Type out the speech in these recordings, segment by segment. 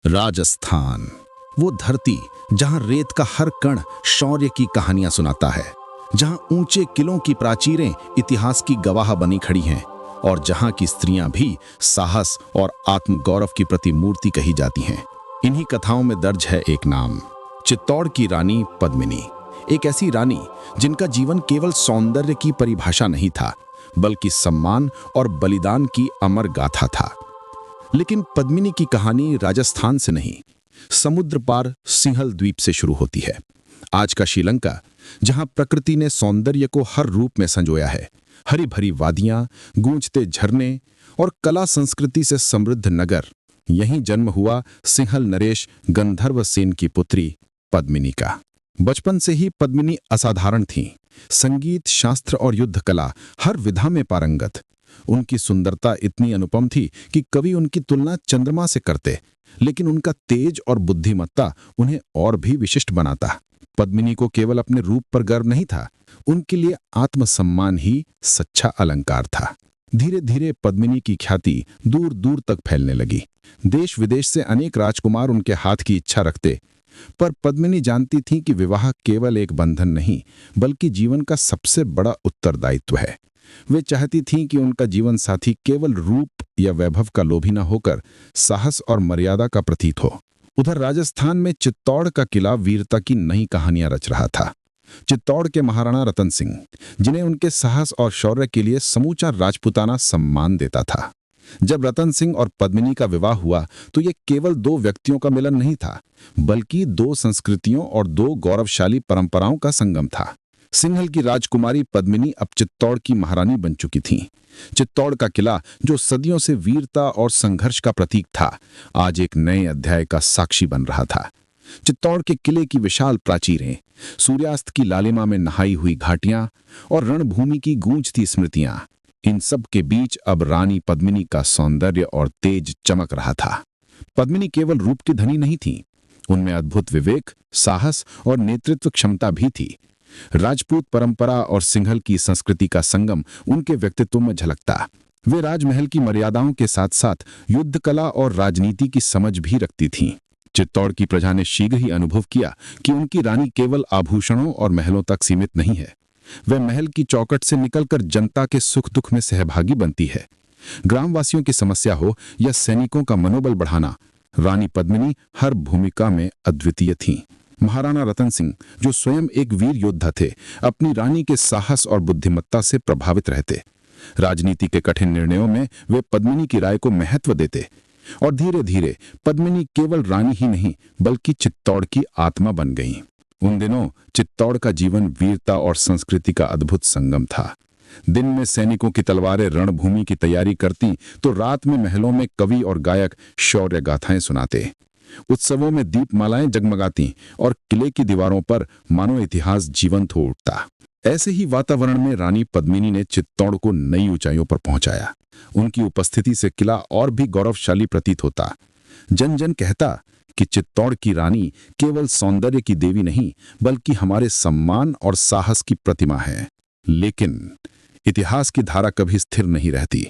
राजस्थान, वो धरती जहां रेत का हर कण शौर्य की कहानियां सुनाता है, जहां ऊंचे किलों की प्राचीरें इतिहास की गवाह बनी खड़ी हैं और जहां की स्त्रियां भी साहस और आत्मगौरव की प्रतिमूर्ति कही जाती हैं। इन्हीं कथाओं में दर्ज है एक नाम, चित्तौड़ की रानी पद्मिनी। एक ऐसी रानी जिनका जीवन केवल सौंदर्य की परिभाषा नहीं था, बल्कि सम्मान और बलिदान की अमर गाथा था। लेकिन पद्मिनी की कहानी राजस्थान से नहीं, समुद्र पार सिंहल द्वीप से शुरू होती है। आज का श्रीलंका, जहां प्रकृति ने सौंदर्य को हर रूप में संजोया है, हरी भरी वादियां, गूंजते झरने और कला संस्कृति से समृद्ध नगर, यहीं जन्म हुआ सिंहल नरेश गंधर्व सेन की पुत्री पद्मिनी का। बचपन से ही पद्मिनी असाधारण थीं। संगीत, शास्त्र और युद्ध कला हर विधा में पारंगत। उनकी सुंदरता इतनी अनुपम थी कि कवि उनकी तुलना चंद्रमा से करते, लेकिन उनका तेज और बुद्धिमत्ता उन्हें और भी विशिष्ट बनाता। पद्मिनी को केवल अपने रूप पर गर्व नहीं था, उनके लिए आत्मसम्मान ही सच्चा अलंकार था। धीरे धीरे पद्मिनी की ख्याति दूर दूर तक फैलने लगी। देश विदेश से अनेक राजकुमार उनके हाथ की इच्छा रखते, पर पद्मिनी जानती थी कि विवाह केवल एक बंधन नहीं, बल्कि जीवन का सबसे बड़ा उत्तरदायित्व है। वे चाहती थीं कि उनका जीवन साथी केवल रूप या वैभव का लोभी न होकर साहस और मर्यादा का प्रतीक हो। उधर राजस्थान में चित्तौड़ का किला वीरता की नई कहानियां रच रहा था। चित्तौड़ के महाराणा रतन सिंह, जिन्हें उनके साहस और शौर्य के लिए समूचा राजपूताना सम्मान देता था। जब रतन सिंह और पद्मिनी का विवाह हुआ तो ये केवल दो व्यक्तियों का मिलन नहीं था, बल्कि दो संस्कृतियों और दो गौरवशाली परंपराओं का संगम था। सिंहल की राजकुमारी पद्मिनी अब चित्तौड़ की महारानी बन चुकी थीं। चित्तौड़ का किला, जो सदियों से वीरता और संघर्ष का प्रतीक था, आज एक नए अध्याय का साक्षी बन रहा था। चित्तौड़ के किले की विशाल प्राचीरें, सूर्यास्त की लालिमा में नहाई हुई घाटियां और रणभूमि की गूंजती स्मृतियां, इन सब के बीच अब रानी पद्मिनी का सौंदर्य और तेज चमक रहा था। पद्मिनी केवल रूप की धनी नहीं थी, उनमें अद्भुत विवेक, साहस और नेतृत्व क्षमता भी थी। राजपूत परंपरा और सिंहल की संस्कृति का संगम उनके व्यक्तित्व में झलकता। वे राजमहल की मर्यादाओं के साथ साथ युद्ध कला और राजनीति की समझ भी रखती थीं। चित्तौड़ की प्रजा ने शीघ्र ही अनुभव किया कि उनकी रानी केवल आभूषणों और महलों तक सीमित नहीं है। वह महल की चौखट से निकलकर जनता के सुख दुख में सहभागी बनती है। ग्रामवासियों की समस्या हो या सैनिकों का मनोबल बढ़ाना, रानी पद्मिनी हर भूमिका में अद्वितीय थीं। महाराणा रतन सिंह, जो स्वयं एक वीर योद्धा थे, अपनी रानी के साहस और बुद्धिमत्ता से प्रभावित रहते। राजनीति के कठिन निर्णयों में वे पद्मिनी की राय को महत्व देते और धीरे धीरे पद्मिनी केवल रानी ही नहीं, बल्कि चित्तौड़ की आत्मा बन गईं। उन दिनों चित्तौड़ का जीवन वीरता और संस्कृति का अद्भुत संगम था। दिन में सैनिकों की तलवारें रणभूमि की तैयारी करती, तो रात में महलों में कवि और गायक शौर्य गाथाएं सुनाते। उत्सवों में दीपमालाएं जगमगाती और किले की दीवारों पर मानो इतिहास जीवंत हो उठता। ऐसे ही वातावरण में रानी पद्मिनी ने चित्तौड़ को नई ऊंचाइयों पर पहुंचाया। उनकी उपस्थिति से किला और भी गौरवशाली प्रतीत होता। जन जन कहता कि चित्तौड़ की रानी केवल सौंदर्य की देवी नहीं, बल्कि हमारे सम्मान और साहस की प्रतिमा है। लेकिन इतिहास की धारा कभी स्थिर नहीं रहती।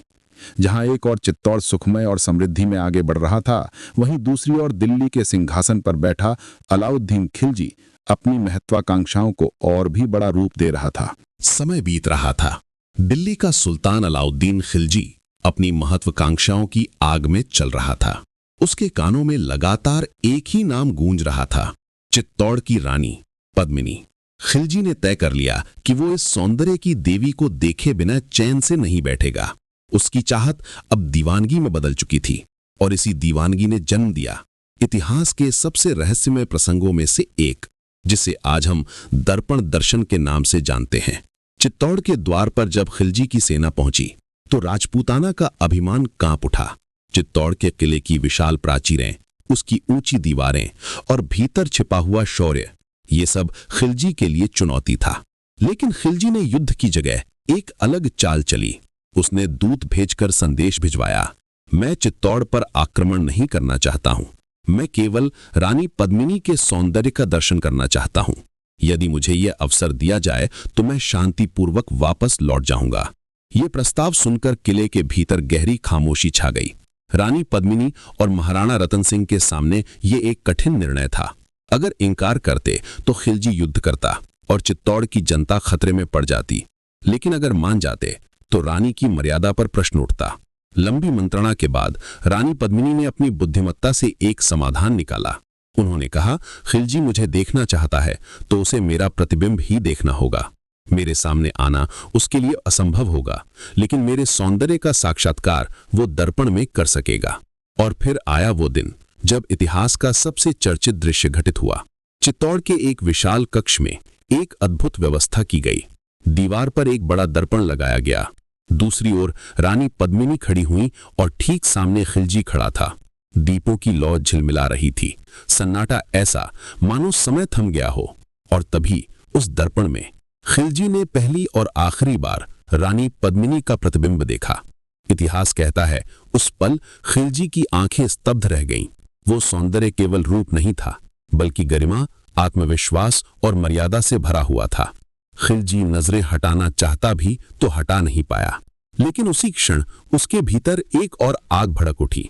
जहां एक और चित्तौड़ सुखमय और समृद्धि में आगे बढ़ रहा था, वहीं दूसरी ओर दिल्ली के सिंहासन पर बैठा अलाउद्दीन खिलजी अपनी महत्वाकांक्षाओं को और भी बड़ा रूप दे रहा था। समय बीत रहा था। दिल्ली का सुल्तान अलाउद्दीन खिलजी अपनी महत्वाकांक्षाओं की आग में चल रहा था। उसके कानों में लगातार एक ही नाम गूंज रहा था, चित्तौड़ की रानी पद्मिनी। खिलजी ने तय कर लिया कि वो इस सौंदर्य की देवी को देखे बिना चैन से नहीं बैठेगा। उसकी चाहत अब दीवानगी में बदल चुकी थी और इसी दीवानगी ने जन्म दिया इतिहास के सबसे रहस्यमय प्रसंगों में से एक, जिसे आज हम दर्पण दर्शन के नाम से जानते हैं। चित्तौड़ के द्वार पर जब खिलजी की सेना पहुंची तो राजपूताना का अभिमान कांप उठा। चित्तौड़ के किले की विशाल प्राचीरें, उसकी ऊंची दीवारें और भीतर छिपा हुआ शौर्य, ये सब खिलजी के लिए चुनौती था। लेकिन खिलजी ने युद्ध की जगह एक अलग चाल चली। उसने दूत भेजकर संदेश भिजवाया, मैं चित्तौड़ पर आक्रमण नहीं करना चाहता हूं, मैं केवल रानी पद्मिनी के सौंदर्य का दर्शन करना चाहता हूं। यदि मुझे यह अवसर दिया जाए तो मैं शांतिपूर्वक वापस लौट जाऊंगा। ये प्रस्ताव सुनकर किले के भीतर गहरी खामोशी छा गई। रानी पद्मिनी और महाराणा रतन सिंह के सामने ये एक कठिन निर्णय था। अगर इनकार करते तो खिलजी युद्ध करता और चित्तौड़ की जनता खतरे में पड़ जाती, लेकिन अगर मान जाते तो रानी की मर्यादा पर प्रश्न उठता। लंबी मंत्रणा के बाद रानी पद्मिनी ने अपनी बुद्धिमत्ता से एक समाधान निकाला। उन्होंने कहा, खिलजी मुझे देखना चाहता है तो उसे मेरा प्रतिबिंब ही देखना होगा। मेरे सामने आना उसके लिए असंभव होगा, लेकिन मेरे सौंदर्य का साक्षात्कार वो दर्पण में कर सकेगा। और फिर आया वो दिन जब इतिहास का सबसे चर्चित दृश्य घटित हुआ। चित्तौड़ के एक विशाल कक्ष में एक अद्भुत व्यवस्था की गई। दीवार पर एक बड़ा दर्पण लगाया गया। दूसरी ओर रानी पद्मिनी खड़ी हुई और ठीक सामने खिलजी खड़ा था। दीपों की लौ झिलमिला रही थी। सन्नाटा ऐसा मानो समय थम गया हो। और तभी उस दर्पण में खिलजी ने पहली और आखिरी बार रानी पद्मिनी का प्रतिबिंब देखा। इतिहास कहता है उस पल खिलजी की आंखें स्तब्ध रह गईं। वो सौंदर्य केवल रूप नहीं था, बल्कि गरिमा, आत्मविश्वास और मर्यादा से भरा हुआ था। खिलजी नजरें हटाना चाहता भी तो हटा नहीं पाया, लेकिन उसी क्षण उसके भीतर एक और आग भड़क उठी।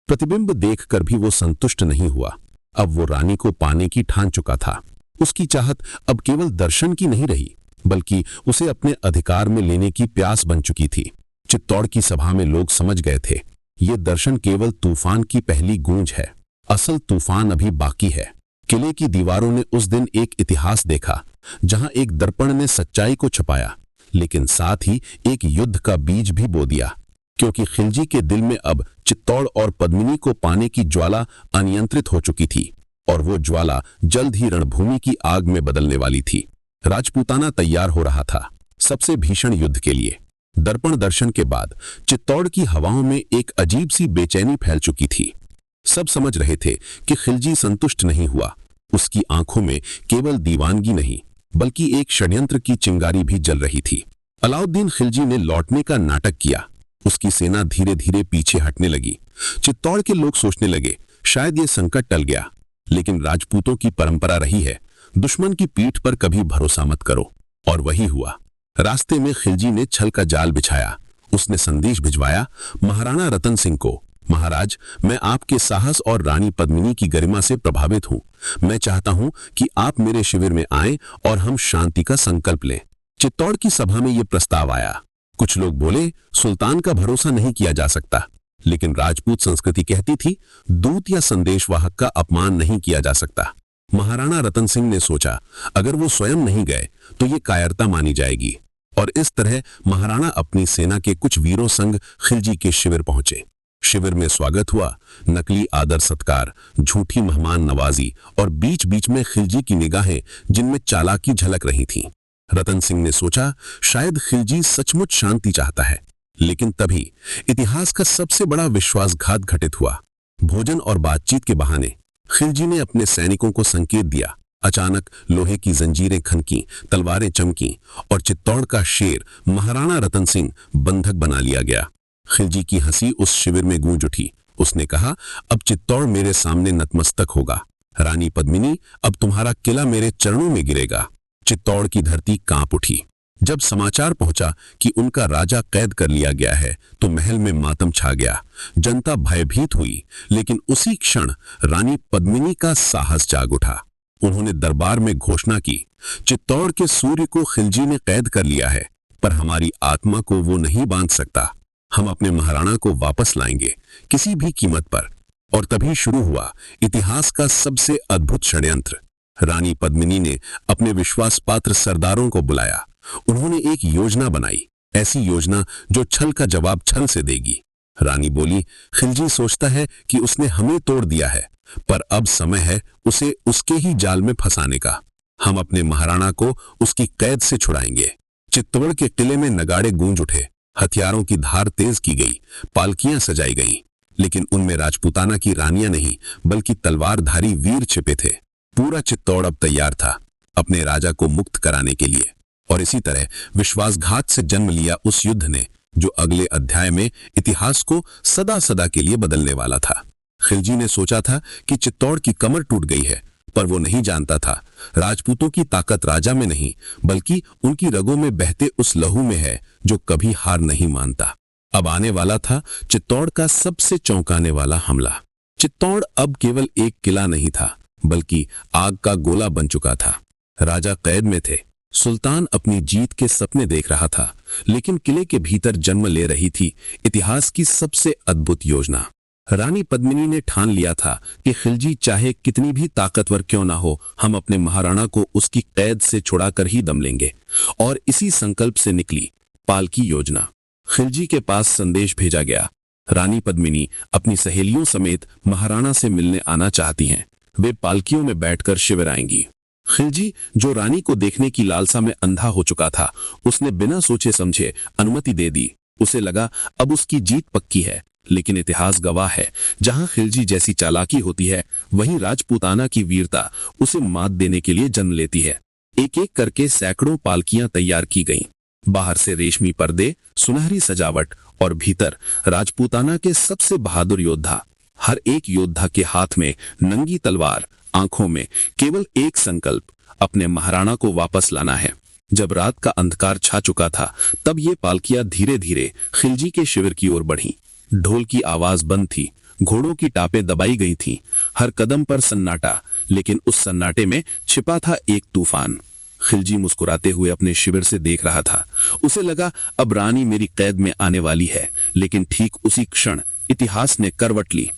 प्रतिबिंब देखकर भी वो संतुष्ट नहीं हुआ। अब वो रानी को पाने की ठान चुका था। उसकी चाहत अब केवल दर्शन की नहीं रही, बल्कि उसे अपने अधिकार में लेने की प्यास बन चुकी थी। चित्तौड़ की सभा में लोग समझ गए थे, ये दर्शन केवल तूफान की पहली गूंज है, असल तूफान अभी बाकी है। किले की दीवारों ने उस दिन एक इतिहास देखा, जहां एक दर्पण ने सच्चाई को छुपाया, लेकिन साथ ही एक युद्ध का बीज भी बो दिया। क्योंकि खिलजी के दिल में अब चित्तौड़ और पद्मिनी को पाने की ज्वाला अनियंत्रित हो चुकी थी, और वो ज्वाला जल्द ही रणभूमि की आग में बदलने वाली थी। राजपूताना तैयार हो रहा था सबसे भीषण युद्ध के लिए। दर्पण दर्शन के बाद चित्तौड़ की हवाओं में एक अजीब सी बेचैनी फैल चुकी थी। सब समझ रहे थे कि खिलजी संतुष्ट नहीं हुआ। उसकी आंखों में केवल दीवानगी नहीं, बल्कि एक षड्यंत्र की चिंगारी भी जल रही थी। अलाउद्दीन खिलजी ने लौटने का नाटक किया। उसकी सेना धीरे धीरे पीछे हटने लगी। चित्तौड़ के लोग सोचने लगे शायद ये संकट टल गया, लेकिन राजपूतों की परंपरा रही है, दुश्मन की पीठ पर कभी भरोसा मत करो। और वही हुआ। रास्ते में खिलजी ने छल का जाल बिछाया। उसने संदेश भिजवाया महाराणा रतन सिंह को, महाराज, मैं आपके साहस और रानी पद्मिनी की गरिमा से प्रभावित हूं। मैं चाहता हूं कि आप मेरे शिविर में आएं और हम शांति का संकल्प लें। चित्तौड़ की सभा में यह प्रस्ताव आया। कुछ लोग बोले सुल्तान का भरोसा नहीं किया जा सकता, लेकिन राजपूत संस्कृति कहती थी दूत या संदेशवाहक का अपमान नहीं किया जा सकता। महाराणा रतन सिंह ने सोचा अगर वो स्वयं नहीं गए तो ये कायरता मानी जाएगी, और इस तरह महाराणा अपनी सेना के कुछ वीरों संग खिलजी के शिविर पहुंचे। शिविर में स्वागत हुआ, नकली आदर सत्कार, झूठी मेहमान नवाजी और बीच बीच में खिलजी की निगाहें जिनमें चालाकी झलक रही थीं। रतन सिंह ने सोचा शायद खिलजी सचमुच शांति चाहता है, लेकिन तभी इतिहास का सबसे बड़ा विश्वासघात घटित हुआ। भोजन और बातचीत के बहाने खिलजी ने अपने सैनिकों को संकेत दिया। अचानक लोहे की जंजीरें खनकी, तलवारें चमकी और चित्तौड़ का शेर महाराणा रतन सिंह बंधक बना लिया गया। खिलजी की हंसी उस शिविर में गूंज उठी। उसने कहा अब चित्तौड़ मेरे सामने नतमस्तक होगा। रानी पद्मिनी, अब तुम्हारा किला मेरे चरणों में गिरेगा। चित्तौड़ की धरती कांप उठी। जब समाचार पहुंचा कि उनका राजा कैद कर लिया गया है तो महल में मातम छा गया। जनता भयभीत हुई, लेकिन उसी क्षण रानी पद्मिनी का साहस जाग उठा। उन्होंने दरबार में घोषणा की, चित्तौड़ के सूर्य को खिलजी ने कैद कर लिया है, पर हमारी आत्मा को वो नहीं बांध सकता। हम अपने महाराणा को वापस लाएंगे, किसी भी कीमत पर। और तभी शुरू हुआ इतिहास का सबसे अद्भुत षड्यंत्र। रानी पद्मिनी ने अपने विश्वास पात्र सरदारों को बुलाया। उन्होंने एक योजना बनाई, ऐसी योजना जो छल का जवाब छल से देगी। रानी बोली, खिलजी सोचता है कि उसने हमें तोड़ दिया है, पर अब समय है उसे उसके ही जाल में फंसाने का। हम अपने महाराणा को उसकी कैद से छुड़ाएंगे। चित्तौड़ के किले में नगाड़े गूंज उठे, हथियारों की धार तेज की गई, पालकियां सजाई गईं, लेकिन उनमें राजपूताना की रानियां नहीं, बल्कि तलवारधारी वीर छिपे थे। पूरा चित्तौड़ अब तैयार था अपने राजा को मुक्त कराने के लिए। और इसी तरह विश्वासघात से जन्म लिया उस युद्ध ने, जो अगले अध्याय में इतिहास को सदा सदा के लिए बदलने वाला था। खिलजी ने सोचा था कि चित्तौड़ की कमर टूट गई है, पर वो नहीं जानता था राजपूतों की ताकत राजा में नहीं, बल्कि उनकी रगों में बहते उस लहू में है जो कभी हार नहीं मानता। अब आने वाला था चित्तौड़ का सबसे चौंकाने वाला हमला। चित्तौड़ अब केवल एक किला नहीं था, बल्कि आग का गोला बन चुका था। राजा कैद में थे, सुल्तान अपनी जीत के सपने देख रहा था, लेकिन किले के भीतर जन्म ले रही थी इतिहास की सबसे अद्भुत योजना। रानी पद्मिनी ने ठान लिया था कि खिलजी चाहे कितनी भी ताकतवर क्यों ना हो, हम अपने महाराणा को उसकी कैद से छुड़ाकर ही दम लेंगे। और इसी संकल्प से निकली पालकी योजना। खिलजी के पास संदेश भेजा गया, रानी पद्मिनी अपनी सहेलियों समेत महाराणा से मिलने आना चाहती हैं, वे पालकियों में बैठकर शिविर आएंगी। खिलजी, जो रानी को देखने की लालसा में अंधा हो चुका था, उसने बिना सोचे समझे अनुमति दे दी। उसे लगा अब उसकी जीत पक्की है, लेकिन इतिहास गवाह है, जहां खिलजी जैसी चालाकी होती है, वहीं राजपूताना की वीरता उसे मात देने के लिए जन्म लेती है। एक एक करके सैकड़ों पालकियां तैयार की गईं। बाहर से रेशमी पर्दे, सुनहरी सजावट और भीतर राजपूताना के सबसे बहादुर योद्धा। हर एक योद्धा के हाथ में नंगी तलवार, आंखों में केवल एक संकल्प, अपने महाराणा को वापस लाना है। जब रात का अंधकार छा चुका था, तब ये पालकियां धीरे धीरे खिलजी के शिविर की ओर बढ़ीं। ढोल की आवाज बंद थी, घोड़ों की टापें दबाई गई थीं, हर कदम पर सन्नाटा, लेकिन उस सन्नाटे में छिपा था एक तूफान। खिलजी मुस्कुराते हुए अपने शिविर से देख रहा था। उसे लगा अब रानी मेरी कैद में आने वाली है, लेकिन ठीक उसी क्षण इतिहास ने करवट ली।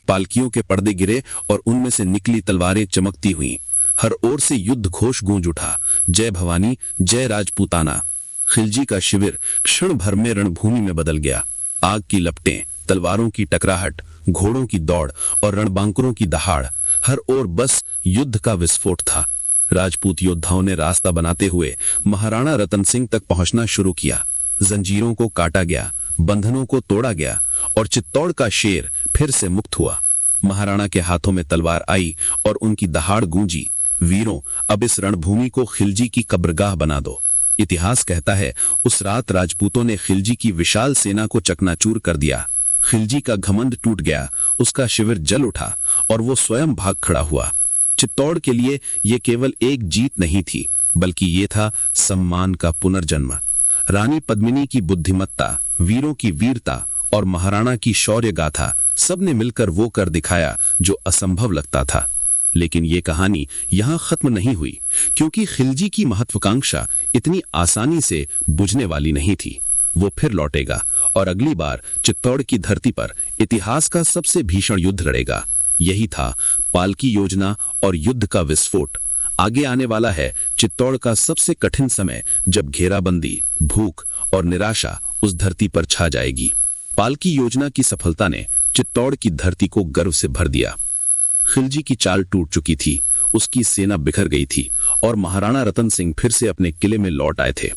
पालकियों के पर्दे गिरे और उनमें से निकली तलवारें चमकती हुईं। हर ओर से युद्ध घोष गूंज उठा, जय भवानी, जय राजपूताना। खिलजी का शिविर क्षण भर में रणभूमि में बदल गया। आग की लपटें, तलवारों की टकराहट, घोड़ों की दौड़ और रणबांकुरों की दहाड़, हर ओर बस युद्ध का विस्फोट था। राजपूत योद्धाओं ने रास्ता बनाते हुए महाराणा रतन सिंह तक पहुंचना शुरू किया। जंजीरों को काटा गया, बंधनों को तोड़ा गया और चित्तौड़ का शेर फिर से मुक्त हुआ। महाराणा के हाथों में तलवार आई और उनकी दहाड़ गूंजी, वीरों, अब इस रणभूमि को खिलजी की कब्रगाह बना दो। इतिहास कहता है, उस रात राजपूतों ने खिलजी की विशाल सेना को चकनाचूर कर दिया। खिलजी का घमंड टूट गया, उसका शिविर जल उठा और वो स्वयं भाग खड़ा हुआ। चित्तौड़ के लिए ये केवल एक जीत नहीं थी, बल्कि ये था सम्मान का पुनर्जन्म। रानी पद्मिनी की बुद्धिमत्ता, वीरों की वीरता और महाराणा की शौर्य गाथा, सबने मिलकर वो कर दिखाया जो असंभव लगता था। लेकिन ये कहानी यहां खत्म नहीं हुई, क्योंकि खिलजी की महत्वाकांक्षा इतनी आसानी से बुझने वाली नहीं थी। वो फिर लौटेगा और अगली बार चित्तौड़ की धरती पर इतिहास का सबसे भीषण युद्ध लड़ेगा। यही था पालकी योजना और युद्ध का विस्फोट। आगे आने वाला है चित्तौड़ का सबसे कठिन समय, जब घेराबंदी, भूख और निराशा उस धरती पर छा जाएगी। पालकी योजना की सफलता ने चित्तौड़ की धरती को गर्व से भर दिया। खिलजी की चाल टूट चुकी थी, उसकी सेना बिखर गई थी और महाराणा रतन सिंह फिर से अपने किले में लौट आए थे।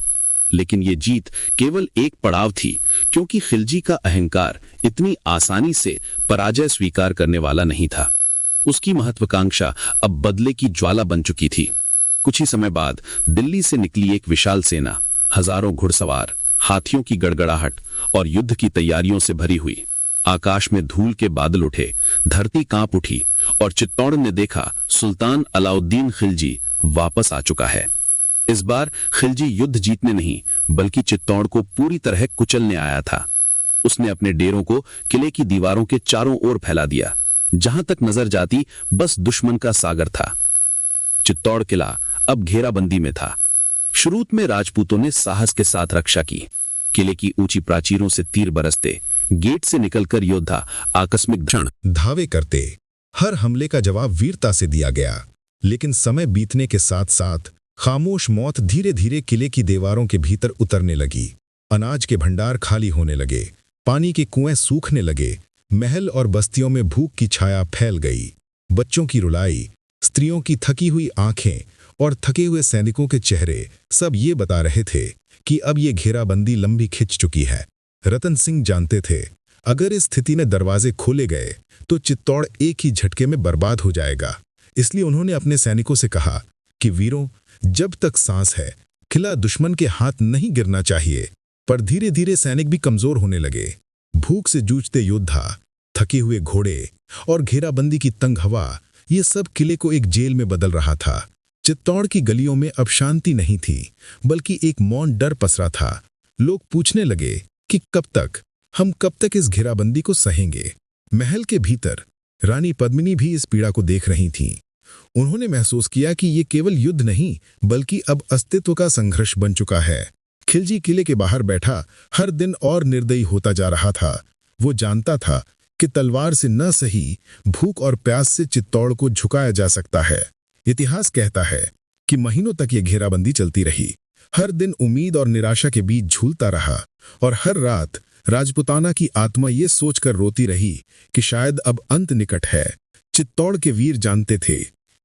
लेकिन ये जीत केवल एक पड़ाव थी, क्योंकि खिलजी का अहंकार इतनी आसानी से पराजय स्वीकार करने वाला नहीं था। उसकी महत्वाकांक्षा अब बदले की ज्वाला बन चुकी थी। कुछ ही समय बाद दिल्ली से निकली एक विशाल सेना, हजारों घुड़सवार, हाथियों की गड़गड़ाहट और युद्ध की तैयारियों से भरी हुई। आकाश में धूल के बादल उठे, धरती कांप उठी और चित्तौड़ ने देखा सुल्तान अलाउद्दीन खिलजी वापस आ चुका है। इस बार खिलजी युद्ध जीतने नहीं, बल्कि चित्तौड़ को पूरी तरह कुचलने आया था। उसने अपने डेरों को किले की दीवारों के चारों ओर फैला दिया। जहां तक नजर जाती बस दुश्मन का सागर था। चित्तौड़ किला अब घेराबंदी में था। शुरू में राजपूतों ने साहस के साथ रक्षा की। किले की ऊंची प्राचीरों से तीर बरसते, गेट से निकलकर योद्धा आकस्मिक क्षण धावे करते। हर हमले का जवाब वीरता से दिया गया। लेकिन समय बीतने के साथ साथ खामोश मौत धीरे धीरे किले की दीवारों के भीतर उतरने लगी। अनाज के भंडार खाली होने लगे, पानी के कुएं सूखने लगे, महल और बस्तियों में भूख की छाया फैल गई। बच्चों की रुलाई, स्त्रियों की थकी हुई आंखें और थके हुए सैनिकों के चेहरे सब ये बता रहे थे कि अब ये घेराबंदी लंबी खिंच चुकी है। रतन सिंह जानते थे, अगर इस स्थिति में दरवाजे खोले गए तो चित्तौड़ एक ही झटके में बर्बाद हो जाएगा। इसलिए उन्होंने अपने सैनिकों से कहा कि वीरों, जब तक सांस है किला दुश्मन के हाथ नहीं गिरना चाहिए। पर धीरे धीरे सैनिक भी कमजोर होने लगे। भूख से जूझते योद्धा, थके हुए घोड़े और घेराबंदी की तंग हवा, ये सब किले को एक जेल में बदल रहा था। चित्तौड़ की गलियों में अब शांति नहीं थी, बल्कि एक मौन डर पसरा था। लोग पूछने लगे कि कब तक, हम कब तक इस घेराबंदी को सहेंगे? महल के भीतर रानी पद्मिनी भी इस पीड़ा को देख रही थीं। उन्होंने महसूस किया कि ये केवल युद्ध नहीं बल्कि अब अस्तित्व का संघर्ष बन चुका है। खिलजी किले के बाहर बैठा हर दिन और निर्दयी होता जा रहा था। वो जानता था कि तलवार से न सही भूख और प्यास से चित्तौड़ को झुकाया जा सकता है। इतिहास कहता है कि महीनों तक ये घेराबंदी चलती रही। हर दिन उम्मीद और निराशा के बीच झूलता रहा और हर रात राजपुताना की आत्मा ये सोचकर रोती रही कि शायद अब अंत निकट है। चित्तौड़ के वीर जानते थे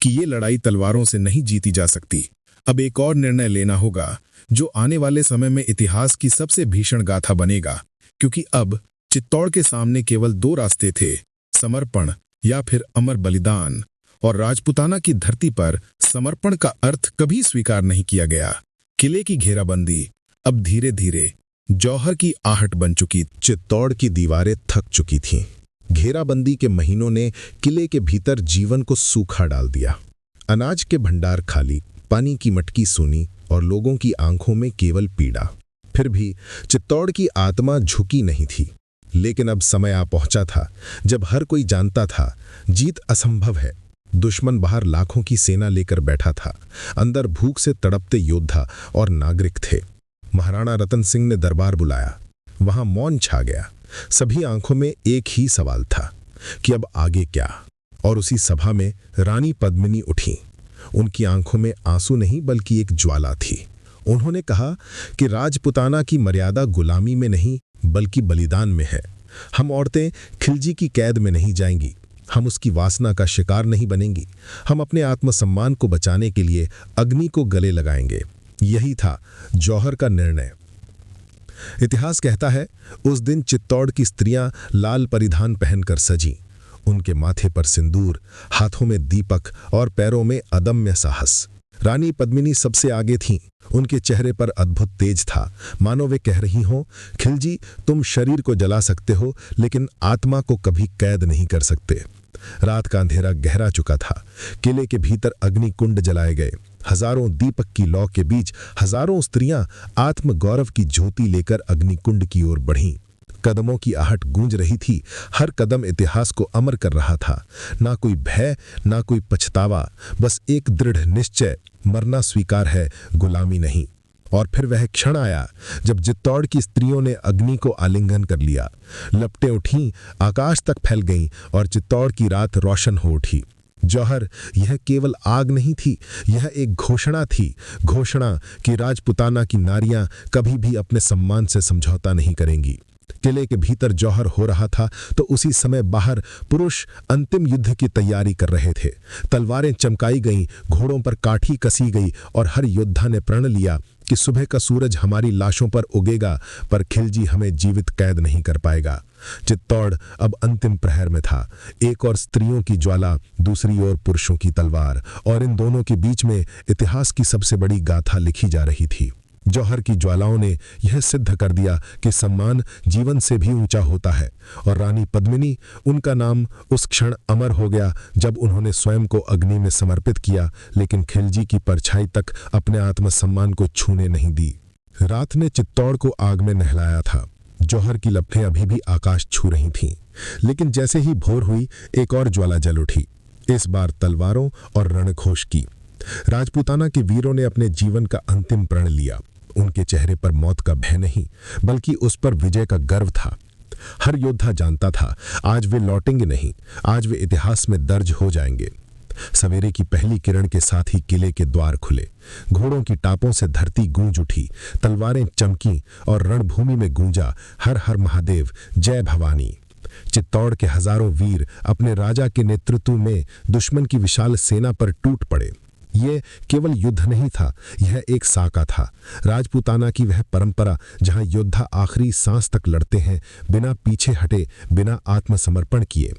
कि ये लड़ाई तलवारों से नहीं जीती जा सकती। अब एक और निर्णय लेना होगा जो आने वाले समय में इतिहास की सबसे भीषण गाथा बनेगा, क्योंकि अब चित्तौड़ के सामने केवल दो रास्ते थे, समर्पण या फिर अमर बलिदान। और राजपुताना की धरती पर समर्पण का अर्थ कभी स्वीकार नहीं किया गया। किले की घेराबंदी अब धीरे धीरे जौहर की आहट बन चुकी। चित्तौड़ की दीवारें थक चुकी थीं। घेराबंदी के महीनों ने किले के भीतर जीवन को सूखा डाल दिया। अनाज के भंडार खाली, पानी की मटकी सूनी और लोगों की आंखों में केवल पीड़ा। फिर भी चित्तौड़ की आत्मा झुकी नहीं थी। लेकिन अब समय आ पहुंचा था जब हर कोई जानता था जीत असंभव है। दुश्मन बाहर लाखों की सेना लेकर बैठा था, अंदर भूख से तड़पते योद्धा और नागरिक थे। महाराणा रतन सिंह ने दरबार बुलाया। वहां मौन छा गया। सभी आंखों में एक ही सवाल था कि अब आगे क्या। और उसी सभा में रानी पद्मिनी उठी। उनकी आंखों में आंसू नहीं बल्कि एक ज्वाला थी। उन्होंने कहा कि राजपुताना की मर्यादा गुलामी में नहीं बल्कि बलिदान में है। हम औरतें खिलजी की कैद में नहीं जाएंगी, हम उसकी वासना का शिकार नहीं बनेंगी। हम अपने आत्मसम्मान को बचाने के लिए अग्नि को गले लगाएंगे। यही था जौहर का निर्णय। इतिहास कहता है उस दिन चित्तौड़ की स्त्रियां लाल परिधान पहनकर सजी। उनके माथे पर सिंदूर, हाथों में दीपक और पैरों में अदम्य साहस। रानी पद्मिनी सबसे आगे थीं। उनके चेहरे पर अद्भुत तेज था, मानो वे कह रही हों, खिलजी तुम शरीर को जला सकते हो लेकिन आत्मा को कभी कैद नहीं कर सकते। रात का अंधेरा गहरा चुका था। किले के भीतर अग्नि कुंड जलाए गए। हजारों दीपक की लौ के बीच हजारों स्त्रियां आत्म गौरव की ज्योति लेकर अग्निकुंड की ओर बढ़ीं। कदमों की आहट गूंज रही थी। हर कदम इतिहास को अमर कर रहा था। ना कोई भय, ना कोई पछतावा, बस एक दृढ़ निश्चय, मरना स्वीकार है, गुलामी नहीं। और फिर वह क्षण आया जब चित्तौड़ की स्त्रियों ने अग्नि को आलिंगन कर लिया। लपटें उठीं, आकाश तक फैल गईं और चित्तौड़ की रात रोशन हो उठी। जौहर, यह केवल आग नहीं थी, यह एक घोषणा थी। घोषणा कि राजपुताना की नारियां कभी भी अपने सम्मान से समझौता नहीं करेंगी। किले के भीतर जौहर हो रहा था तो उसी समय बाहर पुरुष अंतिम युद्ध की तैयारी कर रहे थे। तलवारें चमकाई गईं, घोड़ों पर काठी कसी गई और हर योद्धा ने प्रण लिया कि सुबह का सूरज हमारी लाशों पर उगेगा पर खिलजी हमें जीवित कैद नहीं कर पाएगा। चित्तौड़ अब अंतिम प्रहर में था। एक और स्त्रियों की ज्वाला, दूसरी ओर पुरुषों की तलवार, और इन दोनों के बीच में इतिहास की सबसे बड़ी गाथा लिखी जा रही थी। जौहर की ज्वालाओं ने यह सिद्ध कर दिया कि सम्मान जीवन से भी ऊंचा होता है। और रानी पद्मिनी, उनका नाम उस क्षण अमर हो गया जब उन्होंने स्वयं को अग्नि में समर्पित किया, लेकिन खिलजी की परछाई तक अपने आत्मसम्मान को छूने नहीं दी। रात ने चित्तौड़ को आग में नहलाया था। जौहर की लपटें अभी भी आकाश छू रही थीं, लेकिन जैसे ही भोर हुई एक और ज्वाला जल उठी, इस बार तलवारों और रणघोष की। राजपुताना के वीरों ने अपने जीवन का अंतिम प्रण लिया। उनके चेहरे पर मौत का भय नहीं बल्कि उस पर विजय का गर्व था। हर योद्धा जानता था आज वे लौटेंगे नहीं, आज वे इतिहास में दर्ज हो जाएंगे। सवेरे की पहली किरण के साथ ही किले के द्वार खुले। घोड़ों की टापों से धरती गूंज उठी, तलवारें चमकीं और रणभूमि में गूंजा हर हर महादेव, जय भवानी। चित्तौड़ के हजारों वीर अपने राजा के नेतृत्व में दुश्मन की विशाल सेना पर टूट पड़े। यह केवल युद्ध नहीं था, यह एक साका था। राजपुताना की वह परंपरा जहां योद्धा आखिरी सांस तक लड़ते हैं, बिना पीछे हटे, बिना आत्मसमर्पण किए।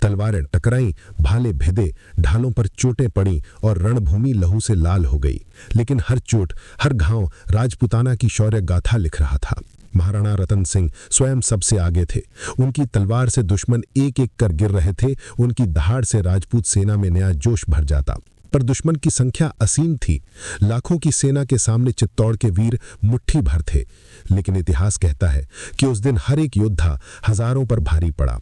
तलवारें टकराईं, भाले भिदे, ढालों पर चोटें पड़ी और रणभूमि लहू से लाल हो गई। लेकिन हर चोट, हर घाव राजपुताना की शौर्य गाथा लिख रहा था। महाराणा रतन सिंह स्वयं सबसे आगे थे। उनकी तलवार से दुश्मन एक एक कर गिर रहे थे। उनकी दहाड़ से राजपूत सेना में नया जोश भर जाता। पर दुश्मन की संख्या असीम थी। लाखों की सेना के सामने चित्तौड़ के वीर मुट्ठी भर थे। लेकिन इतिहास कहता है कि उस दिन हर एक योद्धा हजारों पर भारी पड़ा।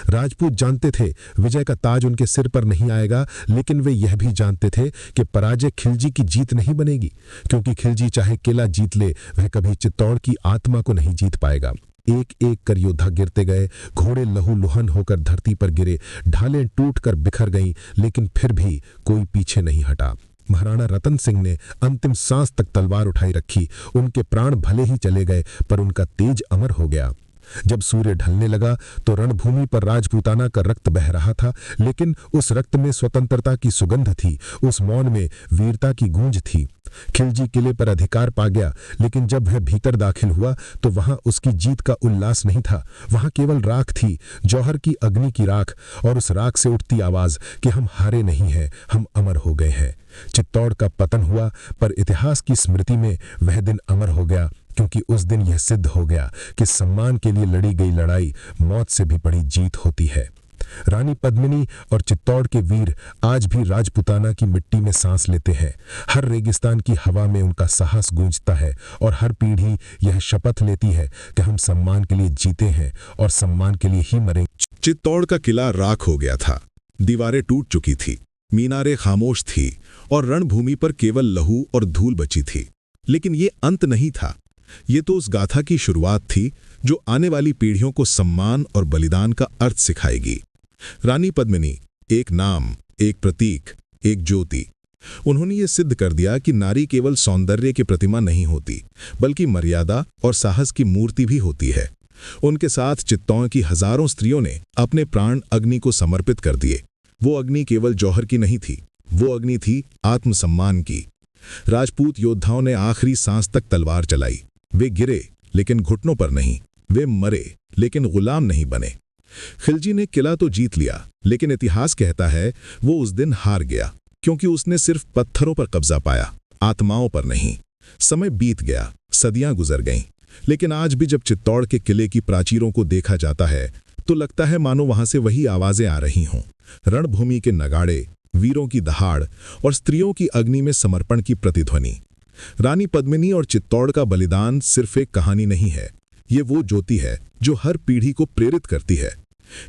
राजपूत जानते थे विजय का ताज उनके सिर पर नहीं आएगा, लेकिन वे यह भी जानते थे कि पराजय खिलजी की जीत नहीं बनेगी, क्योंकि खिलजी चाहे किला जीत ले, वह कभी चित्तौड़ की आत्मा को नहीं जीत पाएगा। एक एक कर योद्धा गिरते गए, घोड़े लहूलुहान होकर धरती पर गिरे, ढालें टूटकर बिखर गईं, लेकिन फिर भी कोई पीछे नहीं हटा। महाराणा रतन सिंह ने अंतिम सांस तक तलवार उठाई रखी। उनके प्राण भले ही चले गए, पर उनका तेज अमर हो गया। जब सूर्य ढलने लगा तो रणभूमि पर राजपूताना का रक्त बह रहा था, लेकिन उस रक्त में स्वतंत्रता की सुगंध थी, उस मौन में वीरता की गूंज थी। खिलजी किले पर अधिकार पा गया, लेकिन जब वह भीतर दाखिल हुआ तो वहां उसकी जीत का उल्लास नहीं था। वहां केवल राख थी, जौहर की अग्नि की राख, और उस राख से उठती आवाज कि हम हारे नहीं हैं, हम अमर हो गए हैं। चित्तौड़ का पतन हुआ, पर इतिहास की स्मृति में वह दिन अमर हो गया, क्योंकि उस दिन यह सिद्ध हो गया कि सम्मान के लिए लड़ी गई लड़ाई मौत से भी बड़ी जीत होती है। रानी पद्मिनी और चित्तौड़ के वीर आज भी राजपूताना की मिट्टी में सांस लेते हैं। हर रेगिस्तान की हवा में उनका साहस गूंजता है, और हर पीढ़ी यह शपथ लेती है कि हम सम्मान के लिए जीते हैं और सम्मान के लिए ही मरेंगे। चित्तौड़ का किला राख हो गया था, दीवारें टूट चुकी थी, मीनारें खामोश थी, और रणभूमि पर केवल लहू और धूल बची थी। लेकिन ये अंत नहीं था, ये तो उस गाथा की शुरुआत थी जो आने वाली पीढ़ियों को सम्मान और बलिदान का अर्थ सिखाएगी। रानी पद्मिनी, एक नाम, एक प्रतीक, एक ज्योति। उन्होंने ये सिद्ध कर दिया कि नारी केवल सौंदर्य की प्रतिमा नहीं होती, बल्कि मर्यादा और साहस की मूर्ति भी होती है। उनके साथ चित्तौड़ की हजारों स्त्रियों ने अपने प्राण अग्नि को समर्पित कर दिए। वो अग्नि केवल जौहर की नहीं थी, वो अग्नि थी आत्मसम्मान की। राजपूत योद्धाओं ने आखिरी सांस तक तलवार चलाई। वे गिरे, लेकिन घुटनों पर नहीं। वे मरे, लेकिन गुलाम नहीं बने। खिलजी ने किला तो जीत लिया, लेकिन इतिहास कहता है वो उस दिन हार गया, क्योंकि उसने सिर्फ पत्थरों पर कब्जा पाया, आत्माओं पर नहीं। समय बीत गया, सदियां गुजर गईं, लेकिन आज भी जब चित्तौड़ के किले की प्राचीरों को देखा जाता है तो लगता है मानो वहां से वही आवाजें आ रही हों। रणभूमि के नगाड़े, वीरों की दहाड़ और स्त्रियों की अग्नि में समर्पण की प्रतिध्वनि। रानी पद्मिनी और चित्तौड़ का बलिदान सिर्फ एक कहानी नहीं है, ये वो ज्योति है जो हर पीढ़ी को प्रेरित करती है।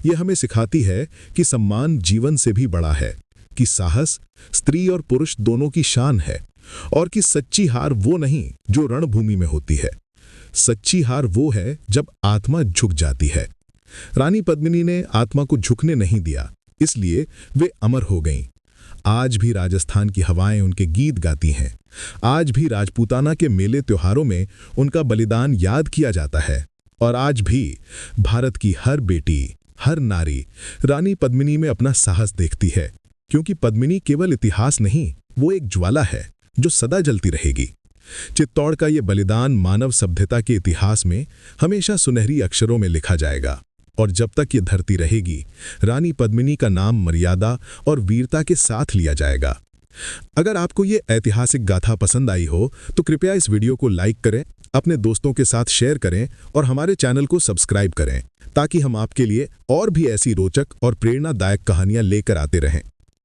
ये हमें सिखाती है कि सम्मान जीवन से भी बड़ा है, कि साहस स्त्री और पुरुष दोनों की शान है, और कि सच्ची हार वो नहीं जो रणभूमि में होती है। सच्ची हार वो है जब आत्मा झुक जाती है। रानी पद्मिनी ने आत्मा को झुकने नहीं दिया, इसलिए वे अमर हो गईं। आज भी राजस्थान की हवाएं उनके गीत गाती हैं। आज भी राजपूताना के मेले त्योहारों में उनका बलिदान याद किया जाता है। और आज भी भारत की हर बेटी, हर नारी रानी पद्मिनी में अपना साहस देखती है, क्योंकि पद्मिनी केवल इतिहास नहीं, वो एक ज्वाला है जो सदा जलती रहेगी। चित्तौड़ का ये बलिदान मानव सभ्यता के इतिहास में हमेशा सुनहरी अक्षरों में लिखा जाएगा, और जब तक ये धरती रहेगी, रानी पद्मिनी का नाम मर्यादा और वीरता के साथ लिया जाएगा। अगर आपको ये ऐतिहासिक गाथा पसंद आई हो तो कृपया इस वीडियो को लाइक करें, अपने दोस्तों के साथ शेयर करें और हमारे चैनल को सब्सक्राइब करें, ताकि हम आपके लिए और भी ऐसी रोचक और प्रेरणादायक कहानियां लेकर आते रहें।